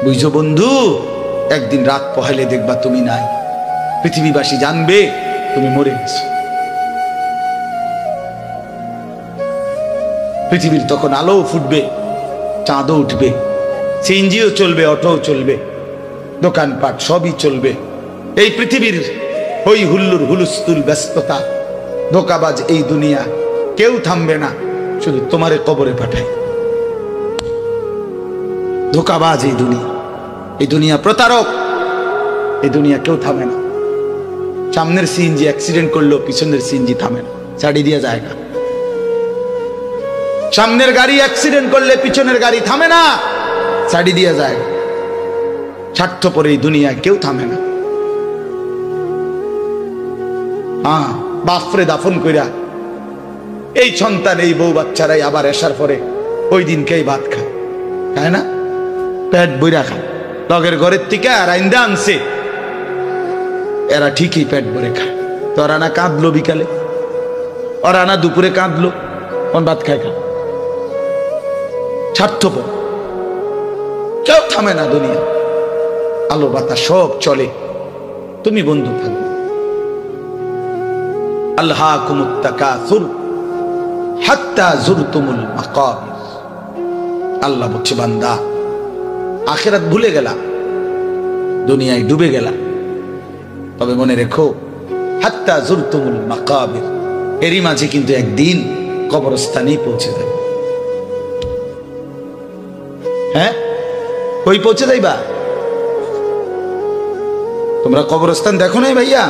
বুঝছো বন্ধু, একদিন রাত পহেলে দেখবা তুমি নাই, পৃথিবীবাসী জানবে তুমি মরে গেছো। পৃথিবীর তখন আলো ফুটবে, চাঁদও উঠবে, সিএনজিও চলবে, অটোও চলবে, দোকানপাট সবই চলবে। এই পৃথিবীর হই হুল্লুর হুলুস্থুল ব্যস্ততা, ধোকাবাজ এই দুনিয়া, কেউ থামবে না, শুধু তোমারে কবরে পাঠায়। ধোকাবাজ এই দুনিয়া, এই দুনিয়া প্রতারক, এই দুনিয়া কেউ থামে না। সামনের সিএনজি অ্যাক্সিডেন্ট করলো, পিছনের সিএনজি থামে না, ছাড়ি দিয়ে যায় না। সামনের গাড়ি অ্যাক্সিডেন্ট করলে পিছনের গাড়ি থামে না, ছাড়ি দিয়ে যায়। স্বার্থপর এই দুনিয়ায় কেউ থামে না। হ্যাঁ, বাপরে দাফন কইরা এই সন্তান, এই বউ বাচ্চারাই আবার আসার পরে ওই দিনকেই ভাত খায়, খায় না? পেট বইরা খায়, লগের ঘরের থেকে আর আইন্দা আনছে, এরা ঠিকই পেট ভরে খায়। তো ওরা না কাঁদলো বিকালে, ওরা না দুপুরে কাঁদলো, কোন ভাত খায় খা। স্বার্থপর, কেউ থামে না দুনিয়া, আলো বাতাস সব চলে, তুমি বন্ধু থাকবে। আল্লাহকুমুত তাকাসুর হাত্তা যুরতুমুল মাকাবির। আল্লাহ বলছে, বান্দা আখিরাত ভুলে গেলা, দুনিয়ায় ডুবে গেলা, তবে মনে রেখো হাত্তা যুরতুমুল মাকাবির, এরই মাঝে কিন্তু একদিন কবরস্থানেই পৌঁছে যাবে। হ্যাঁ, কই পৌঁছে যাইবা? তোমরা কবরস্থান দেখো নাই ভাইয়া?